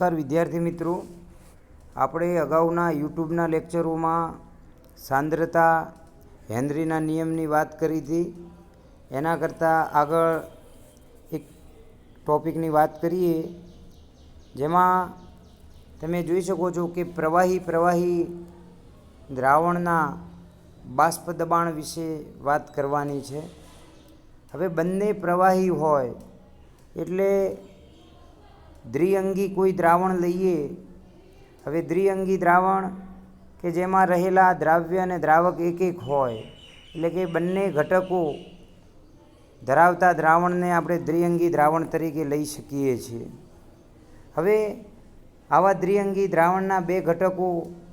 નમસ્કાર વિદ્યાર્થી મિત્રો, આપણે અગાઉના યુટ્યુબના લેક્ચરોમાં સાંદ્રતા હેનરીના નિયમની વાત કરી હતી. એના કરતાં આગળ એક ટૉપિકની વાત કરીએ જેમાં તમે જોઈ શકો છો કે પ્રવાહી દ્રાવણના બાષ્પ દબાણ વિશે વાત કરવાની છે. હવે બંને પ્રવાહી હોય એટલે દ્વિઅંગી કોઈ દ્રાવણ લઈએ. હવે દ્વિઅંગી દ્રાવણ કે જેમાં રહેલા દ્રાવ્ય અને દ્રાવક એક હોય, એટલે કે બંને ઘટકો ધરાવતા દ્રાવણને આપણે દ્વિઅંગી દ્રાવણ તરીકે લઈ શકીએ છીએ. હવે આવા દ્વિઅંગી દ્રાવણના બે ઘટકો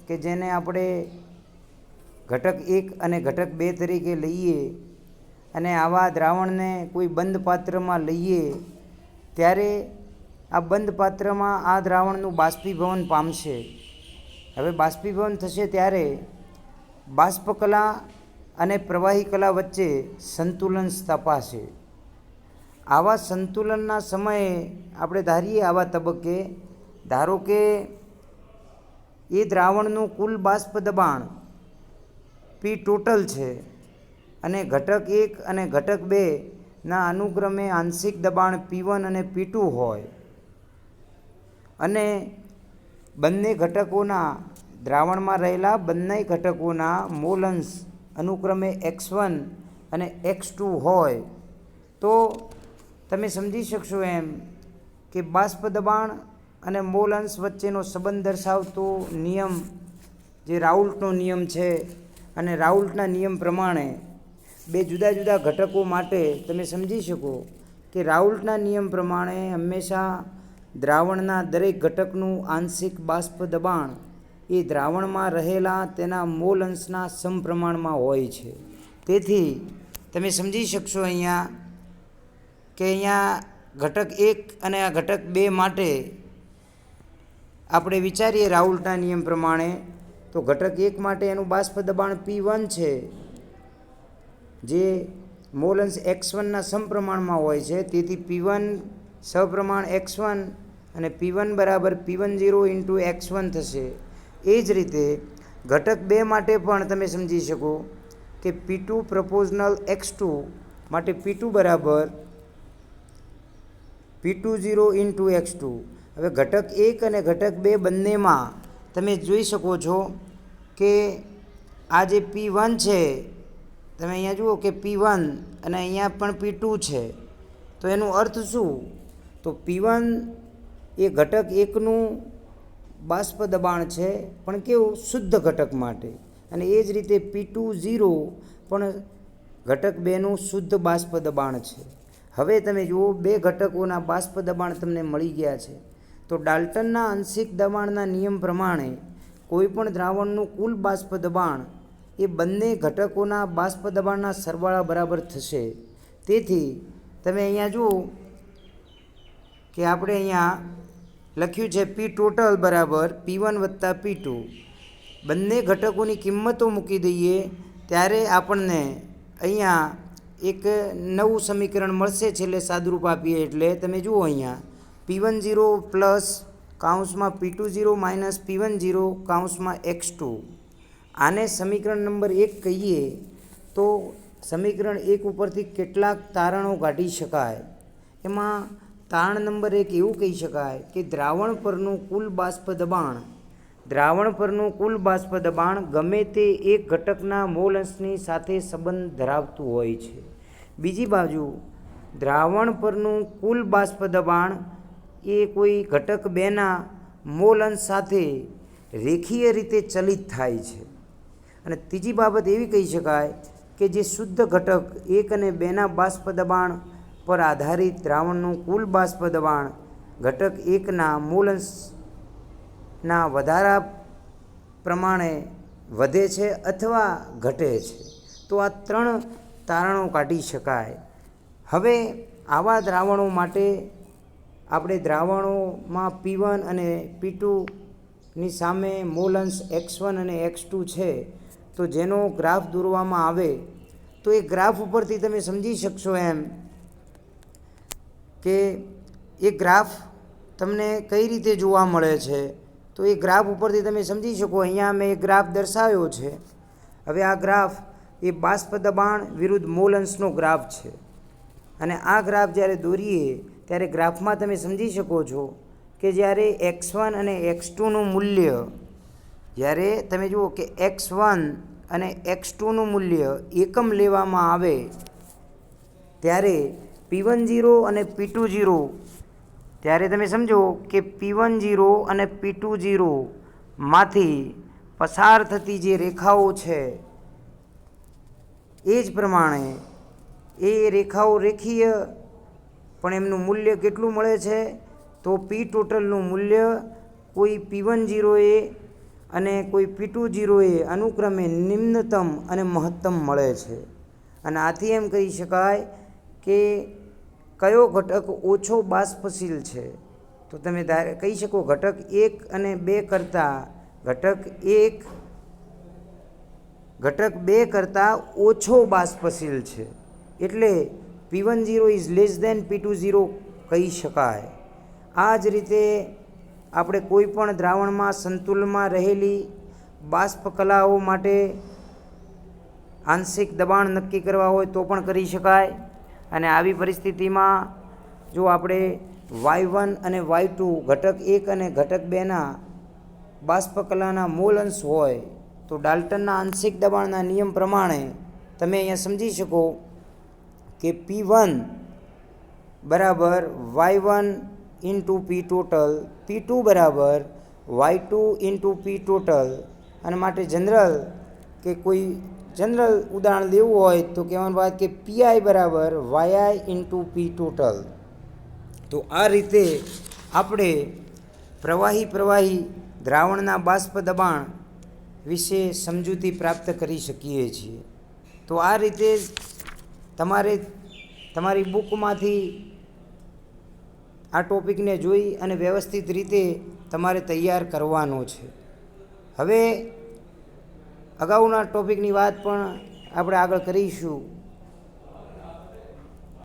કે જેને આપણે ઘટક 1 અને ઘટક 2 તરીકે લઈએ અને આવા દ્રાવણને કોઈ બંધ પાત્રમાં લઈએ ત્યારે આ બંધ પાત્રમાં આ દ્રાવણનું બાષ્પીભવન પામશે. હવે બાષ્પીભવન થશે ત્યારે બાષ્પકલા અને પ્રવાહી કલા વચ્ચે સંતુલન સ્થપાશે. આવા સંતુલનના સમયે આપણે ધારીએ આવા તબક્કે, ધારો કે એ દ્રાવણનું કુલ બાષ્પ દબાણ P ટોટલ છે અને ઘટક 1 અને ઘટક 2ના અનુક્રમે આંશિક દબાણ P1 અને P2 હોય અને બંને ઘટકોના દ્રાવણમાં રહેલા બંને ઘટકોના મોલ અંશ અનુક્રમે x1 અને x2 હોય, તો તમે સમજી શકશો એમ કે બાષ્પ દબાણ અને મોલ અંશ વચ્ચેનો સંબંધ દર્શાવતો નિયમ જે રાઉલ્ટનો નિયમ છે. અને રાઉલ્ટના નિયમ પ્રમાણે બે જુદા જુદા ઘટકો માટે તમે સમજી શકો કે રાઉલ્ટના નિયમ પ્રમાણે હંમેશા દ્રાવણના દરેક ઘટકનું આંશિક બાષ્પ દબાણ એ દ્રાવણમાં રહેલા તેના મોલ અંશના સમપ્રમાણમાં હોય છે. તેથી તમે સમજી શકશો અહીંયા કે અહીંયા ઘટક 1 અને આ ઘટક 2 માટે આપણે વિચારીએ રાઉલ્ટના નિયમ પ્રમાણે, તો ઘટક 1 માટે એનું બાષ્પ દબાણ P1 છે જે મોલ અંશ x1ના સમપ્રમાણમાં હોય છે. તેથી P1 સપ્રમાણ x1 અને P1 બરાબર P10 ઇન્ટુ x1 થશે. એ જ રીતે ઘટક 2 માટે પણ તમે સમજી શકો કે P2 પ્રપોઝનલ x2 માટે P2 બરાબર P20 ઇન્ટુ x2. હવે ઘટક 1 અને ઘટક 2 બંનેમાં તમે જોઈ શકો છો કે આ જે P1 છે, તમે અહીંયા જુઓ કે P1 અને અહીંયા પણ P2 છે. તો એનું અર્થ શું? તો P1 એ ઘટક 1નું બાષ્પ દબાણ છે, પણ કેવું શુદ્ધ ઘટક માટે, અને એ જ રીતે P20 પણ ઘટક 2નું શુદ્ધ બાષ્પ દબાણ છે. હવે તમે જુઓ બે ઘટકોના બાષ્પ દબાણ તમને મળી ગયા છે. તો ડાલ્ટનના આંશિક દબાણના નિયમ પ્રમાણે કોઈપણ દ્રાવણનું કુલ બાષ્પ દબાણ એ બંને ઘટકોના બાષ્પ દબાણના સરવાળા બરાબર થશે. તેથી તમે અહીંયા જુઓ કે આપણે અહીંયા લખ્યું છે P ટોટલ બરાબર P1 વત્તા P2. બંને ઘટકોની કિંમતો મૂકી દઈએ ત્યારે આપણને અહીંયા એક નવું સમીકરણ મળશે. છેલ્લે સાદુરૂપ આપીએ એટલે તમે જુઓ અહીંયા P10 plus કાઉન્સમાં P20 minus P10 કાઉન્સમાં x2. આને સમીકરણ નંબર 1 કહીએ તો સમીકરણ 1 ઉપરથી કેટલાક તારણો કાઢી શકાય. એમાં તારણ નંબર 1 એવું કહી શકાય કે દ્રાવણ પરનું કુલ બાષ્પ દબાણ ગમે તે એક ઘટકના મોલ અંશની સાથે સંબંધ ધરાવતું હોય છે. બીજી બાજુ દ્રાવણ પરનું કુલ બાષ્પ દબાણ એ કોઈ ઘટક 2ના મોલ અંશ સાથે રેખીય રીતે ચલિત થાય છે. અને ત્રીજી બાબત એવી કહી શકાય કે જે શુદ્ધ ઘટક 1 અને 2ના બાષ્પ દબાણ પર આધારિત દ્રાવણનું કુલ બાષ્પ દબાણ ઘટક 1ના મોલ અંશના વધારા પ્રમાણે વધે છે અથવા ઘટે છે. તો આ 3 તારણો કાઢી શકાય. હવે આવા દ્રાવણો માટે આપણે દ્રાવણોમાં P1 અને P2ની સામે મોલ અંશ x1 અને x2 છે, તો જેનો ગ્રાફ દોરવામાં આવે તો એ ગ્રાફ ઉપરથી તમે સમજી શકશો એમ કે એ ગ્રાફ તમને કઈ રીતે જોવા મળે છે, તો એ ગ્રાફ ઉપરથી તમે સમજી શકો. અહીંયા મેં એક ગ્રાફ દર્શાવ્યો છે. હવે આ ગ્રાફ એ બાષ્પ દબાણ વિરુદ્ધ મોલ અંશનો ગ્રાફ છે. અને આ ગ્રાફ જ્યારે દોરીએ ત્યારે ગ્રાફમાં તમે સમજી શકો છો કે જ્યારે x1 અને x2નું મૂલ્ય, જ્યારે તમે જુઓ કે x1 અને x2નું મૂલ્ય એકમ લેવામાં આવે ત્યારે P10 અને P20, ત્યારે તમે સમજો કે P10 અને P20 માંથી પસાર થતી જે રેખાઓ છે એ જ પ્રમાણે એ રેખાઓ રેખીય, પણ એમનું મૂલ્ય કેટલું મળે છે, તો P ટોટલનું મૂલ્ય કોઈ P10 અને કોઈ P20 અનુક્રમે નિમ્નતમ અને મહત્તમ મળે છે. અને આથી એમ કહી શકાય કે કયો ઘટક ઓછો બાષ્પશીલ છે, તો તમે કહી શકો ઘટક 1 અને 2 કરતાં ઘટક 2 કરતાં ઓછો બાષ્પશીલ છે, એટલે P10 is less than P20 કહી શકાય. આ જ રીતે આપણે કોઈ પણ દ્રાવણમાં સંતુલનમાં રહેલી બાષ્પ કલાઓ માટે આંશિક દબાણ નક્કી કરવા હોય તો પણ કરી શકાય. અને આવી પરિસ્થિતિમાં જો આપણે y1 અને y2 ઘટક 1 અને ઘટક 2ના બાષ્પ કલાના મોલ અંશ હોય તો ડાલ્ટનના આંશિક દબાણના નિયમ પ્રમાણે તમે અહીંયા સમજી શકો કે P1 બરાબર y1 into P total, P2 બરાબર y2 ઇન્ટુ P ટોટલ. અને માટે કોઈ જનરલ ઉદાહરણ લેવું હોય તો કહેવાનું વાત કે Pi બરાબર yi ઇન્ટુ P ટોટલ. તો આ રીતે આપણે પ્રવાહી દ્રાવણના બાષ્પ દબાણ વિશે સમજૂતી પ્રાપ્ત કરી શકીએ છીએ. તો આ રીતે તમારે તમારી બુકમાંથી આ ટોપિકને જોઈ અને વ્યવસ્થિત રીતે તમારે તૈયાર કરવાનો છે. હવે અગાઉના ટોપિકની વાત પણ આપણે આગળ કરીશું.